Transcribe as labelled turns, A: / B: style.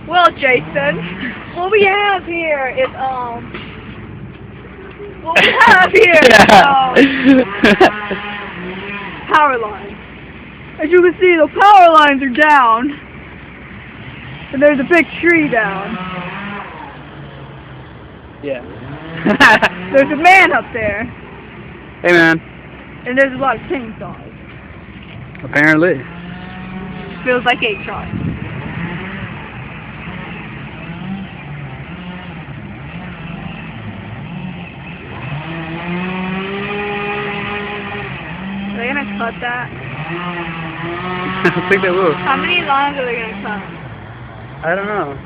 A: Well, Jason, what we have here is what we have here is power lines. As you can see, the power lines are down, and there's a big tree down.
B: Yeah.
A: There's a man up there,
B: Hey man.
A: and there's a lot of chainsaws.
B: Apparently.
A: Feels like 8 shots. Are they gonna cut that?
B: I think they will.
A: How many lines are they gonna cut?
B: I don't know.